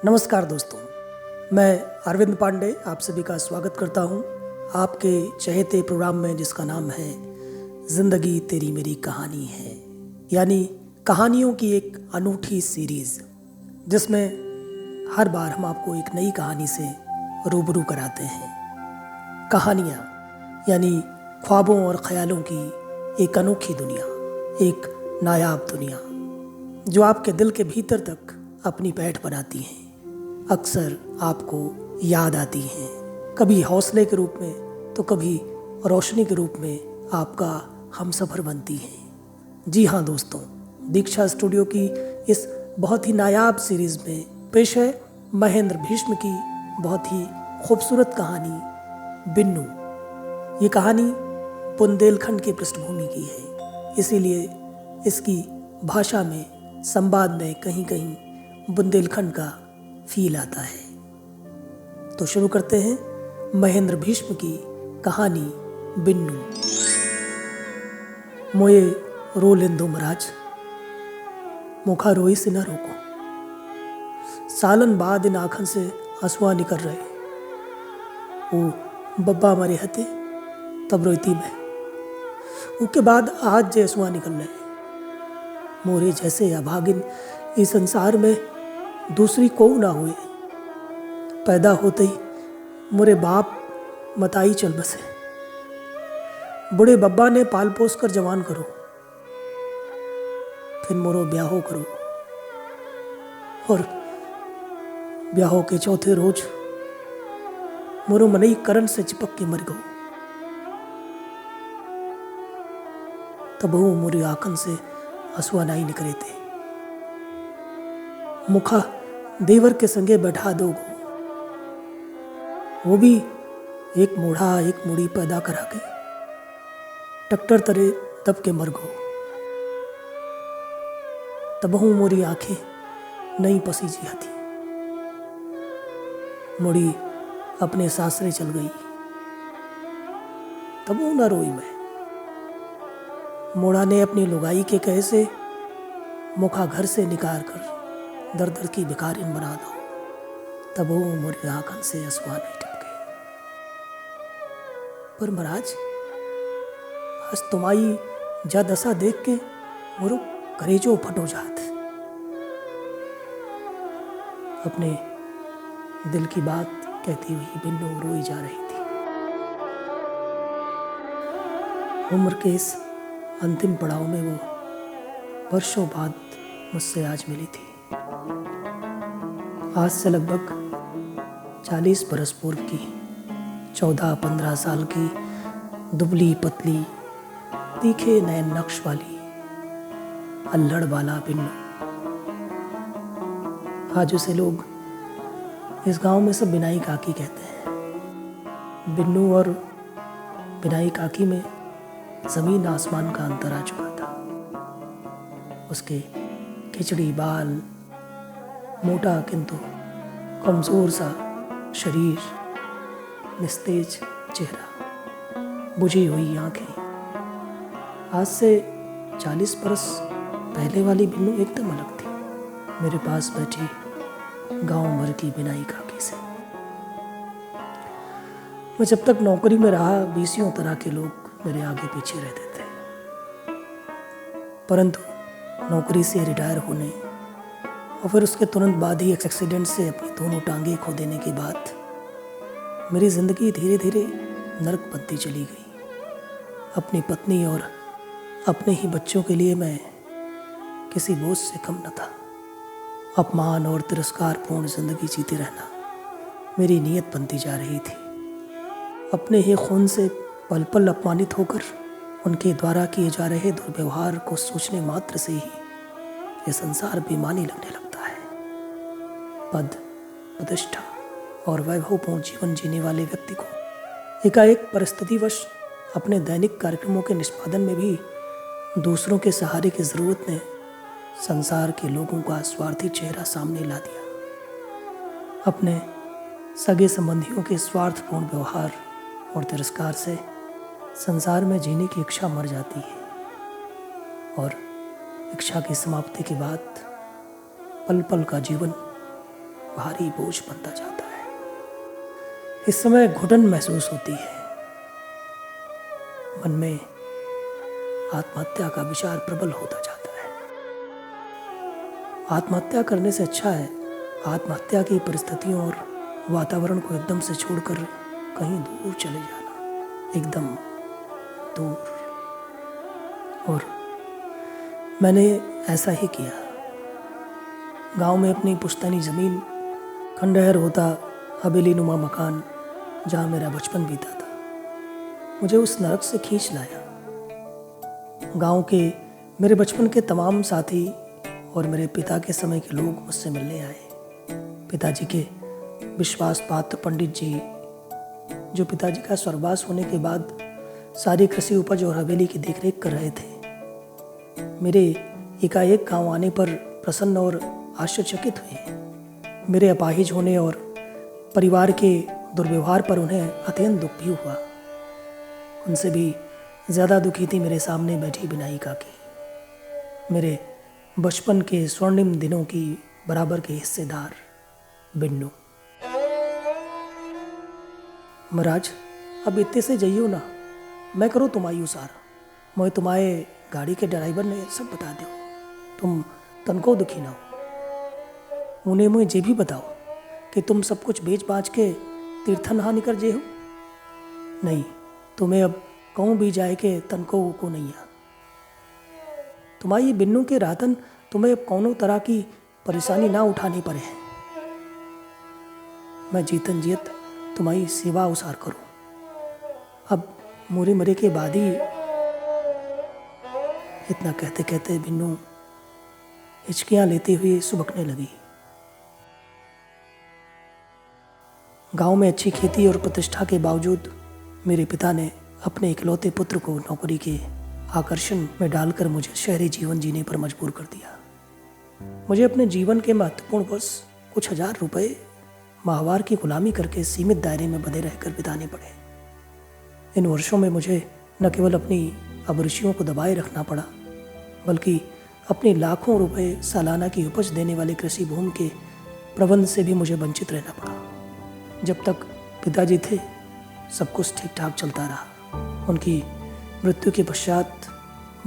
नमस्कार दोस्तों, मैं अरविंद पांडे आप सभी का स्वागत करता हूं आपके चहेते प्रोग्राम में जिसका नाम है ज़िंदगी तेरी मेरी कहानी है। यानी कहानियों की एक अनूठी सीरीज़ जिसमें हर बार हम आपको एक नई कहानी से रूबरू कराते हैं। कहानियाँ यानी ख्वाबों और ख्यालों की एक अनोखी दुनिया, एक नायाब दुनिया जो आपके दिल के भीतर तक अपनी पैठ बनाती हैं, अक्सर आपको याद आती हैं, कभी हौसले के रूप में तो कभी रोशनी के रूप में आपका हमसफ़र बनती हैं। जी हाँ दोस्तों, दीक्षा स्टूडियो की इस बहुत ही नायाब सीरीज़ में पेश है महेंद्र भीष्म की बहुत ही खूबसूरत कहानी बिन्नू। ये कहानी बुंदेलखंड की पृष्ठभूमि की है, इसीलिए इसकी भाषा में, संवाद में कहीं कहीं बुंदेलखंड का फील आता है। तो शुरू करते हैं महेंद्र भीष्म की कहानी बिन्नू। मोये रो लेंदो महाराज, मुखा रोई से न रोको। सालन बाद इन आँखन से आंसुआ निकल रहे। वो बब्बा मारे हते तब रोईती मैं, उसके बाद आज जे आंसुआ निकल रहे। मोरे जैसे अभागिन इस संसार में दूसरी को ना हुए। पैदा होते ही मोरे बाप मताई चल बसे। बूढ़े बब्बा ने पाल पोस कर जवान करो, फिर मोरो ब्याहो करो। और ब्याहो के चौथे रोज मोरो मनई करण से चिपक के मर गो। तब वो मोरी आंखन से आंसुआ नहीं निकले थे। मुखा देवर के संगे बैठा दोगो, वो भी एक मूढ़ा एक मूढ़ी पैदा करा के टक्टर तरे दब के मर गो। तबहू मोरी आंखें नहीं पसी जी थी। मुड़ी अपने सासरे चल गई, तबहू न रोई मैं। मोड़ा ने अपनी लुगाई के कहे से मुखा घर से निकाल कर दर दर की भिखारिन बना दो। तब वो मोरी आंखन से आंसुआ नहीं टपके। पर महाराज, आज तुम्हारी जा दशा देख के मोरो करेजो फटो जात। अपने दिल की बात कहती हुई बिन्नू रोई जा रही थी। उम्र के इस अंतिम पड़ाव में वो वर्षों बाद मुझसे आज मिली थी। आज से लगभग 40 बरस पूर्व की 14-15 साल की दुबली पतली तीखे नयन नक्श वाली अल्हड़ वाला बिन्नू। आज उसे लोग इस गांव में सब बिनाई काकी कहते हैं। बिन्नू और बिनाई काकी में जमीन आसमान का अंतर आ चुका था। उसके खिचड़ी बाल, मोटा किंतु कमजोर सा शरीर, निस्तेज चेहरा, बुझी हुई आंखें। आज से 40 बरस पहले वाली बिन्नू एकदम अलग थी मेरे पास बैठी गांव भर की बिनाई काकी से। मैं जब तक नौकरी में रहा, 20 तरह के लोग मेरे आगे पीछे रहते थे, परंतु नौकरी से रिटायर होने और फिर उसके तुरंत बाद ही एक्सीडेंट से अपनी दोनों टांगें खो देने के बाद मेरी ज़िंदगी धीरे धीरे नरक बनती चली गई। अपनी पत्नी और अपने ही बच्चों के लिए मैं किसी बोझ से कम न था। अपमान और तिरस्कारपूर्ण ज़िंदगी जीते रहना मेरी नीयत बनती जा रही थी। अपने ही खून से पल पल अपमानित होकर उनके द्वारा किए जा रहे दुर्व्यवहार को सोचने मात्र से ही यह संसार बेमानी लगने लगता है। पद, प्रतिष्ठा और वैभवपूर्ण जीवन जीने वाले व्यक्ति को एकाएक परिस्थितिवश अपने दैनिक कार्यक्रमों के निष्पादन में भी दूसरों के सहारे की ज़रूरत ने संसार के लोगों का स्वार्थी चेहरा सामने ला दिया। अपने सगे संबंधियों के स्वार्थपूर्ण व्यवहार और तिरस्कार से संसार में जीने की इच्छा मर जाती है और इच्छा की समाप्ति के बाद पल पल का जीवन भारी बोझ बनता जाता है। इस समय घुटन महसूस होती है। मन में आत्महत्या का विचार प्रबल होता जाता है। आत्महत्या करने से अच्छा है आत्महत्या की परिस्थितियों और वातावरण को एकदम से छोड़कर कहीं दूर चले जाना, एकदम दूर। और मैंने ऐसा ही किया। गांव में अपनी पुश्तैनी ज़मीन, खंडहर होता हवेली नुमा मकान जहाँ मेरा बचपन बीता था, मुझे उस नरक से खींच लाया। गांव के मेरे बचपन के तमाम साथी और मेरे पिता के समय के लोग मुझसे मिलने आए। पिताजी के विश्वास पात्र पंडित जी, जो पिताजी का स्वर्गवास होने के बाद सारी कृषि उपज और हवेली की देखरेख कर रहे थे, मेरे एकाएक गांव आने पर प्रसन्न और आश्चर्यचकित हुए। मेरे अपाहिज होने और परिवार के दुर्व्यवहार पर उन्हें अत्यंत दुख भी हुआ। उनसे भी ज़्यादा दुखी थी मेरे सामने बैठी बिनाई काकी, मेरे बचपन के स्वर्णिम दिनों की बराबर के हिस्सेदार बिन्नू। महाराज, अब इतने से जाइयो ना, मैं करो तुम्हारी उसार। मैं तुम्हारे गाड़ी के ड्राइवर ने सब बता दो, तुम तनको दुखी ना हो। उन्हें मुझे ये भी बताओ कि तुम सब कुछ बेच बाच के तीर्थन हाँ निकल जे हो। नहीं, तुम्हें अब कहूँ भी जाए के तनको को नहीं आ। तुम्हारी बिन्नू के रातन तुम्हें अब कौनों तरह की परेशानी ना उठानी पड़े है। मैं जीतन जीत तुम्हारी सेवा उसार करूं। अब मोरे मरे के बाद ही। इतना कहते कहते बिन्नू हिचकियां लेते हुए सुबकने लगी। गांव में अच्छी खेती और प्रतिष्ठा के बावजूद मेरे पिता ने अपने इकलौते पुत्र को नौकरी के आकर्षण में डालकर मुझे शहरी जीवन जीने पर मजबूर कर दिया। मुझे अपने जीवन के महत्वपूर्ण वर्ष कुछ हजार रुपए माहवार की गुलामी करके सीमित दायरे में बंधे रहकर बिताने पड़े। इन वर्षों में मुझे न केवल अपनी अभिरुचियों को दबाए रखना पड़ा, बल्कि अपनी लाखों रुपए सालाना की उपज देने वाले कृषि भूमि के प्रबंध से भी मुझे वंचित रहना पड़ा। जब तक पिताजी थे सब कुछ ठीक ठाक चलता रहा। उनकी मृत्यु के पश्चात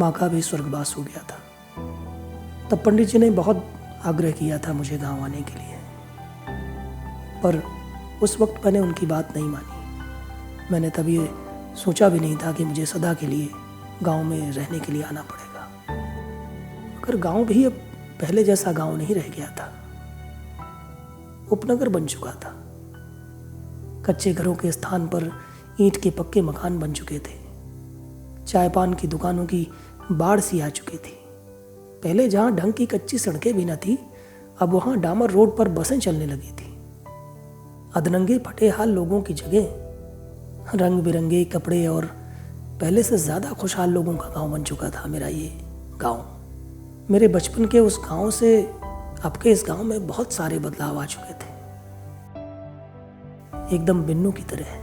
माँ का भी स्वर्गवास हो गया था। तब पंडित जी ने बहुत आग्रह किया था मुझे गांव आने के लिए, पर उस वक्त मैंने उनकी बात नहीं मानी। मैंने तब ये सोचा भी नहीं था कि मुझे सदा के लिए गांव में रहने के लिए आना पड़ेगा। मगर गांव भी अब पहले जैसा गांव नहीं रह गया था, उपनगर बन चुका था। कच्चे घरों के स्थान पर ईंट के पक्के मकान बन चुके थे। चाय पान की दुकानों की बाढ़ सी आ चुकी थी। पहले जहां ढंग की कच्ची सड़कें भी न थी, अब वहां डामर रोड पर बसें चलने लगी थी। अधनंगे फटे हाल लोगों की जगह रंग बिरंगे कपड़े और पहले से ज़्यादा खुशहाल लोगों का गांव बन चुका था मेरा ये गांव। मेरे बचपन के उस गांव से अब के इस गांव में बहुत सारे बदलाव आ चुके थे, एकदम बिन्नू की तरह।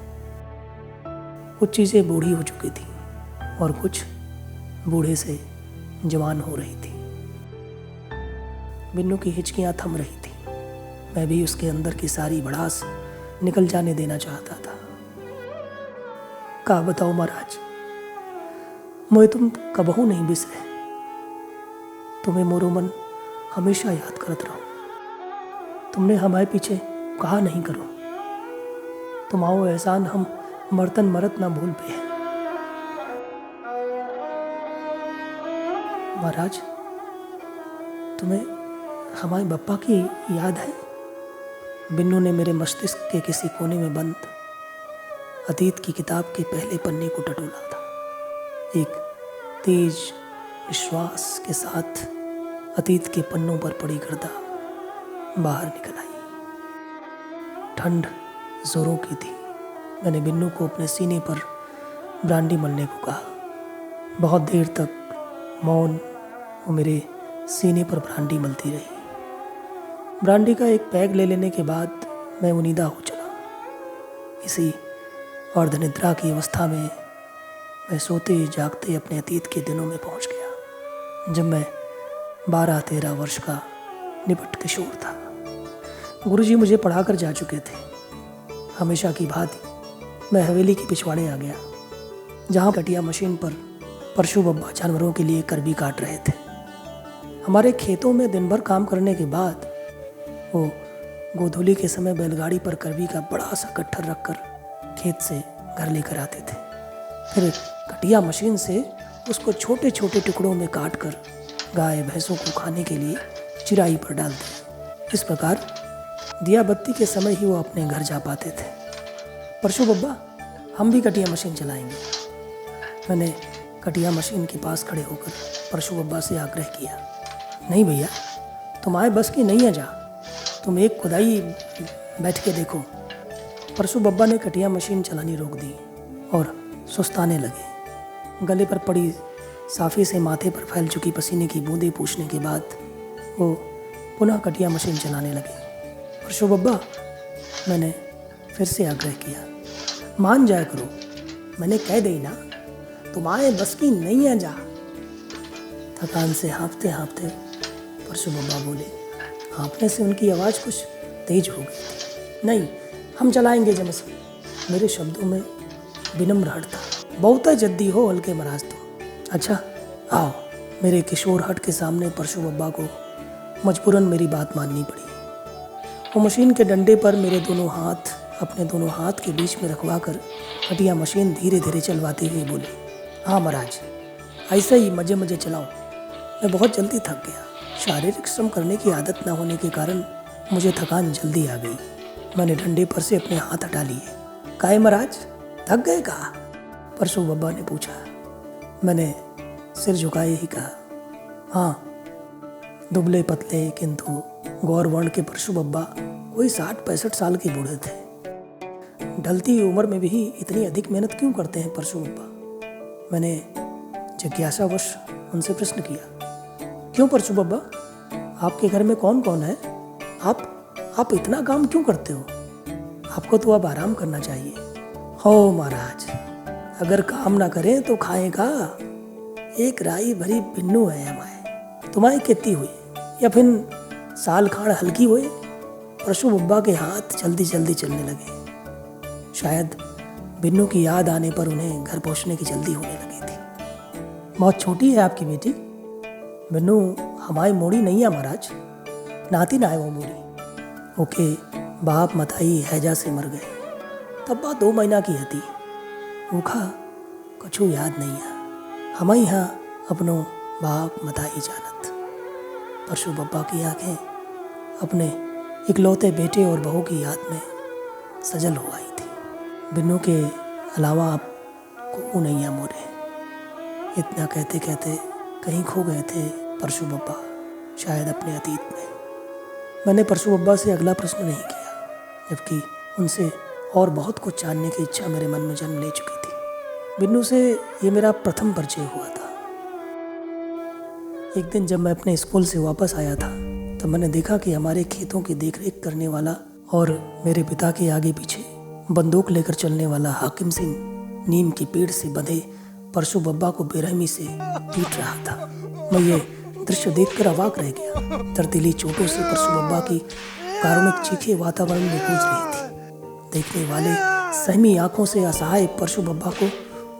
कुछ चीज़ें बूढ़ी हो चुकी थी और कुछ बूढ़े से जवान हो रही थी। बिन्नू की हिचकियां थम रही थी। मैं भी उसके अंदर की सारी भड़ास निकल जाने देना चाहता था। का बताओ महाराज, मोए तुम कबहू नहीं बिसरे। तुम्हें मोरो मन हमेशा याद करत रहो। तुमने हमारे पीछे कहा नहीं करो। तुम्हारो एहसान हम मरतन मरत ना भूल पे। महाराज, तुम्हें हमारे बप्पा की याद है? बिन्नू ने मेरे मस्तिष्क के किसी कोने में बंद अतीत की किताब के पहले पन्ने को टटोला था। एक तेज विश्वास के साथ अतीत के पन्नों पर पड़ी गर्दा बाहर निकल आई। ठंड जोरों की थी। मैंने बिन्नू को अपने सीने पर ब्रांडी मलने को कहा। बहुत देर तक मौन वो मेरे सीने पर ब्रांडी मलती रही। ब्रांडी का एक पैग ले लेने के बाद मैं उनीदा हो चला। इसी अर्धनिद्रा की अवस्था में मैं सोते जागते अपने अतीत के दिनों में पहुंच गया, जब मैं 12-13 वर्ष का निपट किशोर था। गुरुजी मुझे पढ़ाकर जा चुके थे। हमेशा की भांति मैं हवेली के पिछवाड़े आ गया, जहाँ कटिया मशीन पर परशु बब्बा जानवरों के लिए करबी काट रहे थे। हमारे खेतों में दिन भर काम करने के बाद वो गोधूली के समय बैलगाड़ी पर करबी का बड़ा सा गट्ठर रखकर खेत से घर लेकर आते थे। फिर कटिया मशीन से उसको छोटे छोटे टुकड़ों में काट कर गाय भैंसों को खाने के लिए चिराई पर डालते। इस प्रकार दिया बत्ती के समय ही वो अपने घर जा पाते थे। परशु बब्बा, हम भी कटिया मशीन चलाएंगे। मैंने कटिया मशीन के पास खड़े होकर परशु बब्बा से आग्रह किया। नहीं भैया, तुम्हारे बस की नहीं है, जा तुम एक खुदाई बैठ के देखो। परशु बब्बा ने कटिया मशीन चलानी रोक दी और सुस्ताने लगे। गले पर पड़ी साफे से माथे पर फैल चुकी पसीने की बूंदें पूछने के बाद वो पुनः कटिया मशीन चलाने लगे। परशु बब्बा, मैंने फिर से आग्रह किया, मान जाया करो, मैंने कह दी ना, तुम्हारे बस की नहीं है, जा। थकान से हाँफते हाँफते परशु बब्बा बोले। हाँफने से उनकी आवाज़ कुछ तेज हो गई थी। नहीं, हम चलाएंगे जमसी। मेरे शब्दों में विनम्र हट था। बहुत जद्दी हो हल्के महाराज तुम। अच्छा आओ। मेरे किशोर हट के सामने परशु बब्बा को मजबूरन मेरी बात माननी पड़ी। वो मशीन के डंडे पर मेरे अपने दोनों हाथ के बीच में रखवा कर कटिया मशीन धीरे धीरे चलवाते हुए बोले, हाँ महाराज, ऐसे ही मजे मजे चलाओ। मैं बहुत जल्दी थक गया। शारीरिक श्रम करने की आदत न होने के कारण मुझे थकान जल्दी आ गई। मैंने डंडे पर से अपने हाथ हटा लिए। काहे महाराज, थक गए कहा? परशु बब्बा ने पूछा। मैंने सिर झुकाए ही कहा, हाँ। दुबले पतले किंतु गौर वर्ण के परशु बब्बा कोई 60-65 साल के बूढ़े थे। ढलती उम्र में भी इतनी अधिक मेहनत क्यों करते हैं परशु बब्बा? मैंने जिज्ञासावश उनसे प्रश्न किया। क्यों परशु बब्बा, आपके घर में कौन कौन है? आप इतना काम क्यों करते हो? आपको तो अब आराम करना चाहिए। हो महाराज, अगर काम ना करें तो खाएगा। एक राई भरी बिन्नू है हमारे, तुम्हारी खेती हुई या फिर साल खाड़ हल्की हुई? परशु बब्बा के हाथ जल्दी जल्दी चलने लगे। शायद बिन्नू की याद आने पर उन्हें घर पहुंचने की जल्दी होने लगी थी। बहुत छोटी है आपकी बेटी। बिन्नू हमारी मोड़ी नहीं है महाराज, नाती ना है वो मोड़ी। ओके, बाप मताई हैजा से मर गए, तब बात 2 महीना की थी। ऊखा कछु याद नहीं है। हम यहाँ अपनो बाप मताई जानत। परशु बब्बा की आंखें अपने इकलौते बेटे और बहू की याद में सजल हो आई थी। बिन्नू के अलावा आप को नहीं है मोरे। इतना कहते कहते कहीं खो गए थे परशु बब्बा, शायद अपने अतीत में। मैंने परशु बब्बा से अगला प्रश्न नहीं किया, जबकि उनसे और बहुत कुछ जानने की इच्छा मेरे मन में जन्म ले चुकी थी। बिन्नू से ये मेरा प्रथम परिचय हुआ था। एक दिन जब मैं अपने स्कूल से वापस आया था, तो मैंने देखा कि हमारे खेतों की देखरेख करने वाला और मेरे पिता के आगे पीछे बंदूक लेकर चलने वाला हाकिम सिंह नीम की पेड़ से बंधे परशु बब्बा को बेरहमी से पीट रहा था। मैं ये दृश्य देखकर अवाक रह गया। दर्दीली चोटों से परशु बब्बा की कारुणिक चीखें वातावरण में गूंज रही थी। देखने वाले सहमी आंखों से असहाय परशु बब्बा को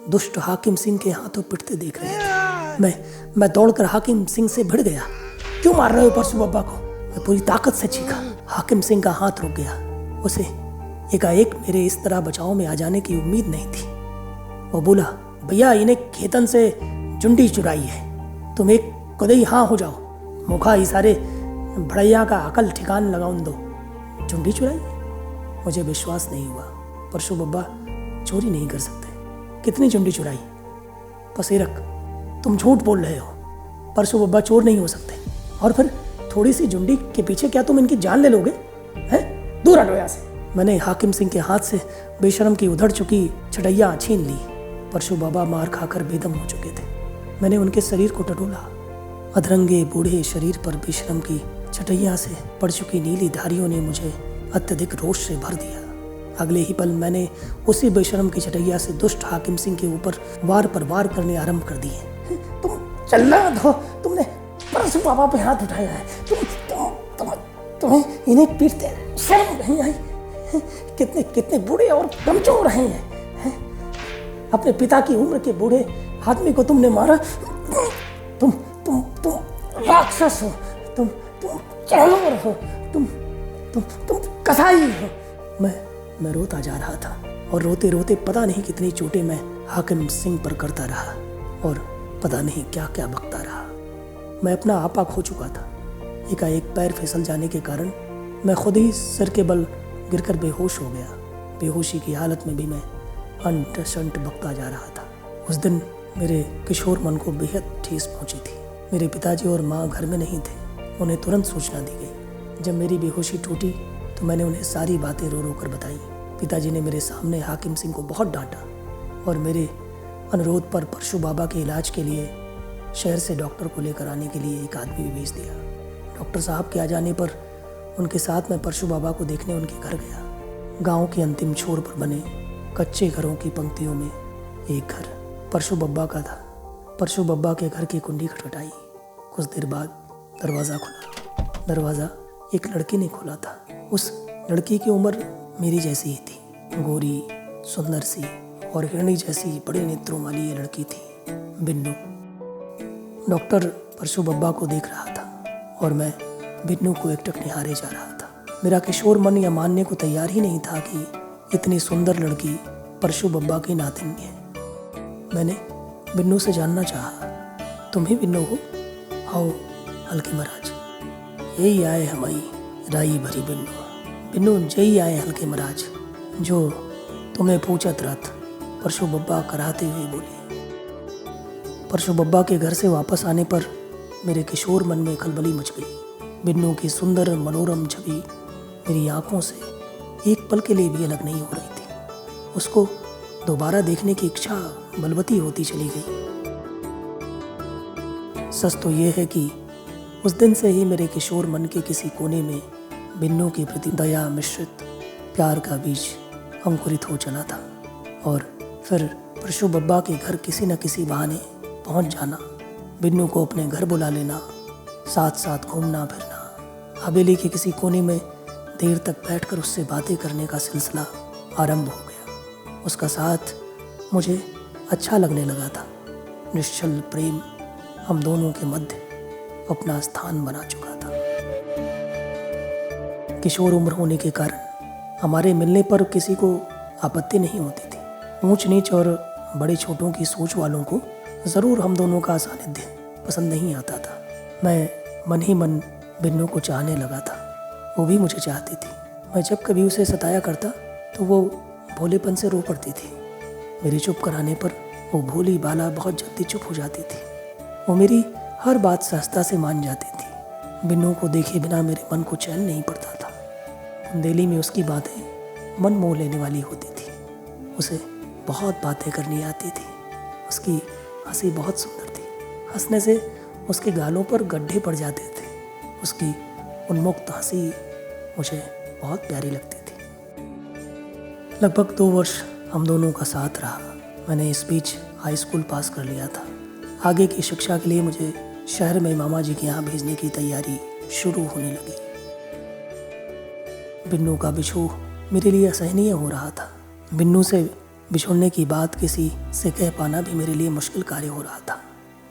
दुष्ट हाकिम सिंह के हाथों पिटते देख रहे थे। मैं दौड़कर हाकिम सिंह से भिड़ गया। क्यों मार रहे हो परशु बब्बा को? मैं पूरी ताकत से चीखा। हाकिम सिंह का हाथ रुक गया। उसे एकाएक मेरे इस तरह बचाव में आ जाने की उम्मीद नहीं थी। वो बोला, भैया इन्हें खेतन से चुंडी चुराई है, तुम एक खुदई हाँ हो जाओ। मुखा इशारे भड़ैया का अकल ठिकान लगाउन दो। चुंडी चुराई? मुझे विश्वास नहीं हुआ। परशु बब्बा चोरी नहीं कर सकते। कितनी चुंडी चुराई? पसेरक, तुम झूठ बोल रहे हो। परशु बब्बा चोर नहीं हो सकते। और फिर थोड़ी सी झुंडी के पीछे क्या तुम इनकी जान ले लोगे? हैं? दूर हटो यहाँ से। मैंने हाकिम सिंह के हाथ से बेशरम की उधड़ चुकी छटैया छीन ली। परशु बाबा मार खाकर बेदम हो चुके थे। मैंने उनके शरीर को टटोला। अधरंगे बूढ़े शरीर पर बेशरम की छटैया से पड़ चुकी नीली धारियों ने मुझे अत्यधिक रोष से भर दिया। अगले ही पल मैंने उसी बेशरम की छटैया से दुष्ट हाकिम सिंह के ऊपर वार पर वार करने आरंभ कर दिए। तुम चलना दो, तुमने परशु बाबा पे हाथ उठाया है। तुम्हें इन्हें पीटते शर्म नहीं आई? कितने कितने बूढ़े और कमजोर हैं हैं? अपने पिता की उम्र के बूढ़े आदमी को तुमने मारा। तुम राक्षस हो, तुम जानवर हो, तुम कसाई हो। मैं रोता जा रहा था और रोते रोते पता नहीं कितनी चोटें मैं हाकिम सिंह पर करता रहा और पता नहीं क्या क्या बकता रहा। मैं अपना आपा खो चुका था। एकाएक पैर फिसल जाने के कारण मैं खुद ही सिर के बल गिरकर बेहोश हो गया। बेहोशी की हालत में भी मैं अंट शंट बकता जा रहा था। उस दिन मेरे किशोर मन को बेहद ठेस पहुंची थी। मेरे पिताजी और माँ घर में नहीं थे। उन्हें तुरंत सूचना दी गई। जब मेरी बेहोशी टूटी तो मैंने उन्हें सारी बातें रो रो कर बताई। पिताजी ने मेरे सामने हाकिम सिंह को बहुत डांटा और मेरे अनुरोध पर परशु बाबा के इलाज के लिए शहर से डॉक्टर को लेकर आने के लिए एक आदमी भी भेज दिया। डॉक्टर साहब के आ जाने पर उनके साथ मैं परशु बाबा को देखने उनके घर गया। गांव के अंतिम छोर पर बने कच्चे घरों की पंक्तियों में एक घर परशु बब्बा का था। परशु बब्बा के घर की कुंडी खटखटाई। कुछ देर बाद दरवाज़ा खुला। दरवाज़ा एक लड़की ने खोला था। उस लड़की की उम्र मेरी जैसी ही थी। गोरी, सुंदर सी और हिरणी जैसी बड़े नेत्रों वाली ये लड़की थी, बिन्नू। डॉक्टर परशु बब्बा को देख रहा था और मैं बिन्नू को एकटक निहारे जा रहा था। मेरा किशोर मन यह मानने को तैयार ही नहीं था कि इतनी सुंदर लड़की परशु बब्बा की नातिन है। मैंने बिन्नू से जानना चाहा, तुम ही बिन्नू हो? आओ हल्के महाराज, यही आए हमारी राई भरी बिन्नू। बिन्नू जई आए हल्के महाराज, जो तुम्हें पूछत रथ, परशु बब्बा कराते हुए बोले। परशु बब्बा के घर से वापस आने पर मेरे किशोर मन में खलबली मच गई। बिन्नू की सुंदर मनोरम छवि मेरी आंखों से एक पल के लिए भी अलग नहीं हो रही थी। उसको दोबारा देखने की इच्छा बलवती होती चली गई। सच तो यह है कि उस दिन से ही मेरे किशोर मन के किसी कोने में बिन्नू के प्रति दया मिश्रित प्यार का बीज अंकुरित हो चला था। और फिर परशु बब्बा के घर किसी न किसी बहाने पहुंच जाना, बिन्नू को अपने घर बुला लेना, साथ साथ घूमना फिरना, हवेली के किसी कोने में देर तक बैठकर उससे बातें करने का सिलसिला आरंभ हो गया। उसका साथ मुझे अच्छा लगने लगा था। निश्चल प्रेम हम दोनों के मध्य अपना स्थान बना चुका था। किशोर उम्र होने के कारण हमारे मिलने पर किसी को आपत्ति नहीं होती थी। ऊंच नीच और बड़े छोटों की सोच वालों को ज़रूर हम दोनों का सानिध्य पसंद नहीं आता था। मैं मन ही मन बिन्नू को चाहने लगा था। वो भी मुझे चाहती थी। मैं जब कभी उसे सताया करता तो वो भोलेपन से रो पड़ती थी। मेरी चुप कराने पर वो भोली बाला बहुत जल्दी चुप हो जाती थी। वो मेरी हर बात सहजता से मान जाती थी। बिन्नू को देखे बिना मेरे मन को चैन नहीं पड़ता था। बुंदेली में उसकी बातें मन मोह लेने वाली होती थी। उसे बहुत बातें करनी आती थी। उसकी हंसी बहुत सुंदर थी। हंसने से उसके गालों पर गड्ढे पड़ जाते थे। उसकी उन्मुक्त हंसी मुझे बहुत प्यारी लगती थी। लगभग 2 वर्ष हम दोनों का साथ रहा। मैंने इस बीच हाई स्कूल पास कर लिया था। आगे की शिक्षा के लिए मुझे शहर में मामा जी के यहाँ भेजने की तैयारी शुरू होने लगी। बिन्नू का बिछोह मेरे लिए असहनीय हो रहा था। बिन्नू से बिछुड़ने की बात किसी से कह पाना भी मेरे लिए मुश्किल कार्य हो रहा था,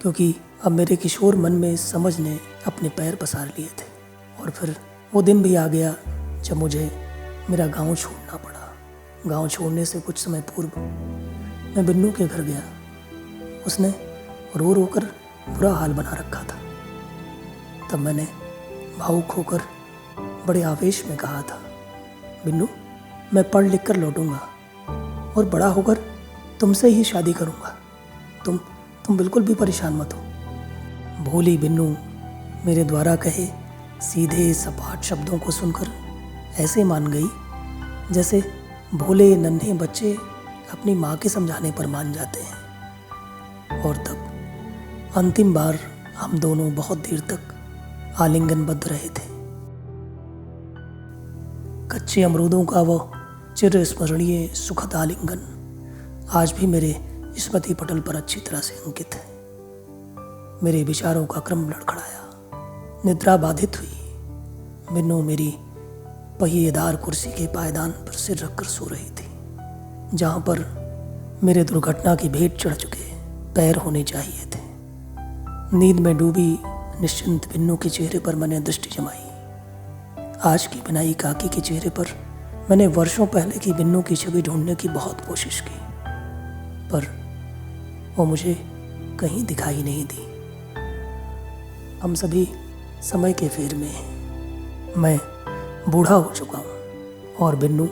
क्योंकि अब मेरे किशोर मन में समझ ने अपने पैर पसार लिए थे। और फिर वो दिन भी आ गया जब मुझे मेरा गांव छोड़ना पड़ा। गांव छोड़ने से कुछ समय पूर्व मैं बिन्नू के घर गया। उसने रो रो कर बुरा हाल बना रखा था। तब मैंने भावुक होकर बड़े आवेश में कहा था, बिन्नू, मैं पढ़ लिख कर लौटूंगा और बड़ा होकर तुमसे ही शादी करूंगा। तुम बिल्कुल भी परेशान मत हो। भोली बिन्नू मेरे द्वारा कहे सीधे सपाट शब्दों को सुनकर ऐसे मान गई जैसे भोले नन्हे बच्चे अपनी माँ के समझाने पर मान जाते हैं। और तब अंतिम बार हम दोनों बहुत देर तक आलिंगनबद्ध रहे थे। कच्चे अमरूदों का वो चिर स्मरणीय सुखद आलिंगन आज भी मेरे स्मृति पटल पर अच्छी तरह से अंकित है। मेरे विचारों का क्रम लड़खड़ाया, निद्रा बाधित हुई। बिन्नू मेरी पहिएदार कुर्सी के पायदान पर सिर रखकर सो रही थी, जहाँ पर मेरे दुर्घटना की भेंट चढ़ चुके पैर होने चाहिए थे। नींद में डूबी निश्चिंत बिन्नू के चेहरे पर मैंने दृष्टि जमाई। आज की बिनाई काकी के चेहरे पर मैंने वर्षों पहले की बिन्नू की छवि ढूंढने की बहुत कोशिश की, पर वो मुझे कहीं दिखाई नहीं दी। हम सभी समय के फेर में हैं। मैं बूढ़ा हो चुका हूँ और बिन्नू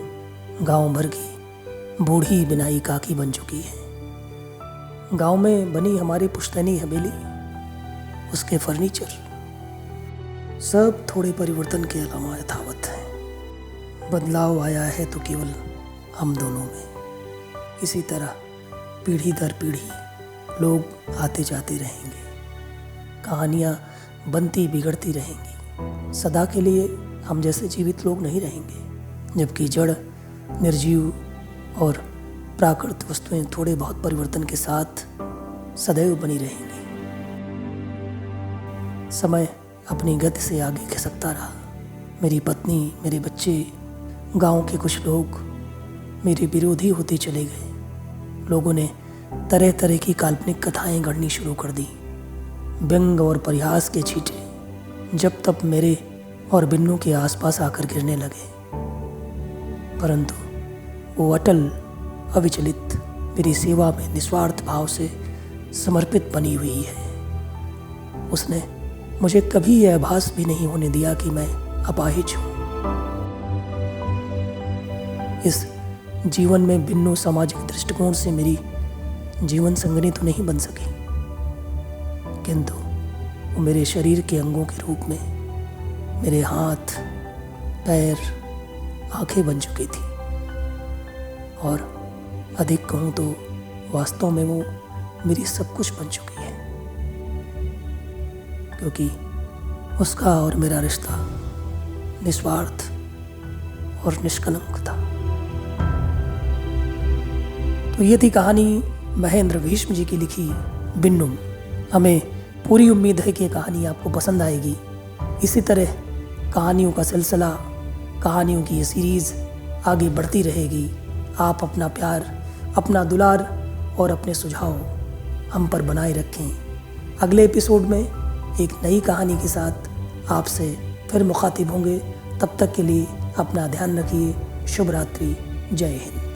गांव भर की बूढ़ी बिनाई काकी बन चुकी है। गांव में बनी हमारी पुश्तैनी हवेली, उसके फर्नीचर सब थोड़े परिवर्तन के अलावा यथावत है। बदलाव आया है तो केवल हम दोनों में। इसी तरह पीढ़ी दर पीढ़ी लोग आते जाते रहेंगे, कहानियाँ बनती बिगड़ती रहेंगी। सदा के लिए हम जैसे जीवित लोग नहीं रहेंगे, जबकि जड़, निर्जीव और प्राकृत वस्तुएं थोड़े बहुत परिवर्तन के साथ सदैव बनी रहेंगी। समय अपनी गति से आगे खिसकता रहा। मेरी पत्नी, मेरे बच्चे, गांव के कुछ लोग मेरे विरोधी होते चले गए। लोगों ने तरह तरह की काल्पनिक कथाएं गढ़नी शुरू कर दी। व्यंग और परिहास के छींटे जब तब मेरे और बिन्नू के आसपास आकर गिरने लगे, परंतु वो अटल, अविचलित मेरी सेवा में निस्वार्थ भाव से समर्पित बनी हुई है। उसने मुझे कभी यह आभास भी नहीं होने दिया कि मैं अपाहिज हूँ। इस जीवन में बिन्नू सामाजिक दृष्टिकोण से मेरी जीवन संगनी तो नहीं बन सकी, किंतु वो मेरे शरीर के अंगों के रूप में मेरे हाथ, पैर, आंखें बन चुकी थी। और अधिक कहूँ तो वास्तव में वो मेरी सब कुछ बन चुकी है, क्योंकि उसका और मेरा रिश्ता निस्वार्थ और निष्कलंक था। तो ये थी कहानी महेंद्र भीष्म जी की लिखी बिन्नू। हमें पूरी उम्मीद है कि ये कहानी आपको पसंद आएगी। इसी तरह कहानियों का सिलसिला, कहानियों की ये सीरीज़ आगे बढ़ती रहेगी। आप अपना प्यार, अपना दुलार और अपने सुझाव हम पर बनाए रखें। अगले एपिसोड में एक नई कहानी के साथ आपसे फिर मुखातिब होंगे। तब तक के लिए अपना ध्यान रखिए। शुभ रात्रि। जय हिंद।